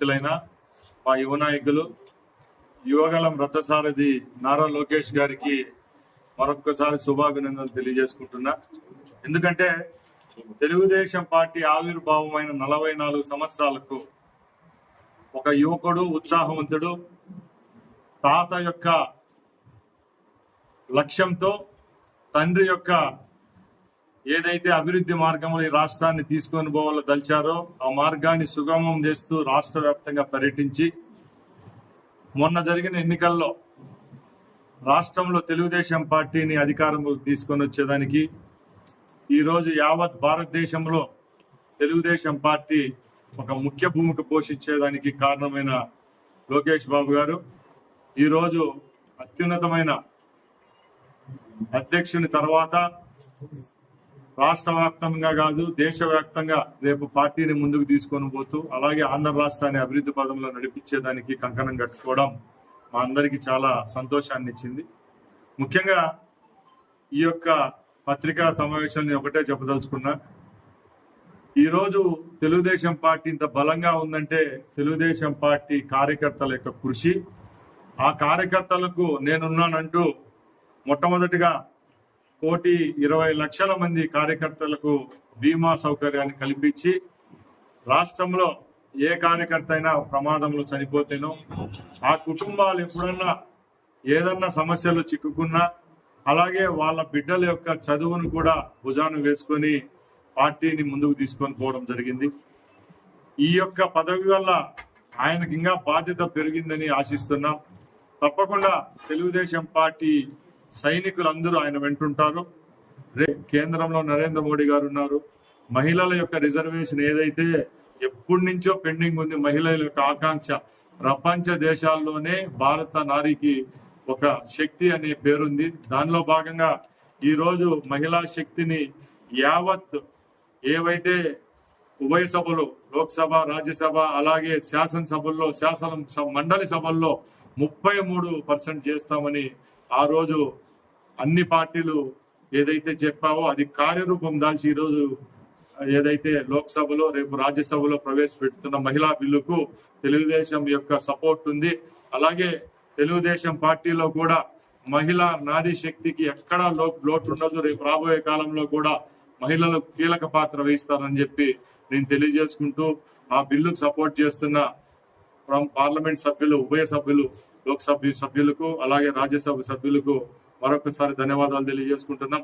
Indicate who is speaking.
Speaker 1: వ్యక్తులైన మా యువ నాయకులు యువగలం రథసారథి నారా లోకేష్ గారికి మరొక్కసారి శుభాభినందనలు తెలియజేసుకుంటున్నా. ఎందుకంటే తెలుగుదేశం పార్టీ ఆవిర్భావమైన 44 సంవత్సరాలకు ఒక యువకుడు, ఉత్సాహవంతుడు, తాత యొక్క లక్ష్యంతో తండ్రి యొక్క ఏదైతే అభివృద్ధి మార్గంలో ఈ రాష్ట్రాన్ని తీసుకొని పోవాలో దలిచారో ఆ మార్గాన్ని సుగమం చేస్తూ రాష్ట్ర వ్యాప్తంగా పర్యటించి మొన్న జరిగిన ఎన్నికల్లో రాష్ట్రంలో తెలుగుదేశం పార్టీని అధికారంలోకి తీసుకొని వచ్చేదానికి ఈరోజు యావత్ భారతదేశంలో తెలుగుదేశం పార్టీ ఒక ముఖ్య భూమిక పోషించేదానికి కారణమైన లోకేష్ బాబు గారు ఈరోజు అత్యున్నతమైన అధ్యక్షుని తర్వాత రాష్ట్ర వ్యాప్తంగా కాదు దేశవ్యాప్తంగా రేపు పార్టీని ముందుకు తీసుకొని పోతూ అలాగే ఆంధ్ర రాష్ట్రాన్ని అభివృద్ధి పదంలో నడిపించేదానికి కంకణం కట్టుకోవడం మా అందరికీ చాలా సంతోషాన్ని ఇచ్చింది. ముఖ్యంగా ఈ యొక్క పత్రికా సమావేశాన్ని ఒకటే చెప్పదలుచుకున్నా, ఈరోజు తెలుగుదేశం పార్టీ ఇంత బలంగా ఉందంటే తెలుగుదేశం పార్టీ కార్యకర్తల యొక్క కృషి. ఆ కార్యకర్తలకు నేనున్నానంటూ మొట్టమొదటిగా 1,20,00,000 మంది కార్యకర్తలకు బీమా సౌకర్యాన్ని కల్పించి రాష్ట్రంలో ఏ కార్యకర్త అయినా ప్రమాదంలో చనిపోతేనో ఆ కుటుంబాలు ఎప్పుడన్నా ఏదన్నా సమస్యలు చిక్కుకున్నా అలాగే వాళ్ళ బిడ్డల యొక్క చదువును కూడా భుజాన వేసుకొని పార్టీని ముందుకు తీసుకొని పోవడం జరిగింది. ఈ యొక్క పదవి వల్ల ఆయనకి ఇంకా బాధ్యత పెరిగిందని ఆశిస్తున్నాం. తప్పకుండా తెలుగుదేశం పార్టీ సైనికులందరూ ఆయన వెంటుంటారు. కేంద్రంలో నరేంద్ర మోడీ గారు ఉన్నారు. మహిళల యొక్క రిజర్వేషన్ ఏదైతే ఎప్పటి నుంచో పెండింగ్ ఉంది, మహిళల యొక్క ఆకాంక్ష, ప్రపంచ దేశాల్లోనే భారత నారికి ఒక శక్తి అనే పేరుంది. దానిలో భాగంగా ఈరోజు మహిళా శక్తిని యావత్ ఏవైతే ఉభయ సభలు లోక్సభ, రాజ్యసభ అలాగే శాసనసభల్లో మండలి సభల్లో 33% చేస్తామని ఆ రోజు అన్ని పార్టీలు ఏదైతే చెప్పావో అది కార్యరూపం దాల్చి ఈరోజు ఏదైతే లోక్సభలో రేపు రాజ్యసభలో ప్రవేశపెడుతున్న మహిళా బిల్లుకు తెలుగుదేశం యొక్క సపోర్ట్ ఉంది. అలాగే తెలుగుదేశం పార్టీలో కూడా మహిళా నారీ శక్తికి ఎక్కడా లోటు ఉండదు. రేపు రాబోయే కాలంలో కూడా మహిళలు కీలక పాత్ర వహిస్తారని చెప్పి నేను తెలియజేసుకుంటూ ఆ బిల్లుకు సపోర్ట్ చేస్తున్న పార్లమెంట్ సభ్యులు, ఉభయ సభ్యులు, లోక్సభ సభ్యులకు అలాగే రాజ్యసభ సభ్యులకు మరొకసారి ధన్యవాదాలు తెలియజేసుకుంటున్నాం.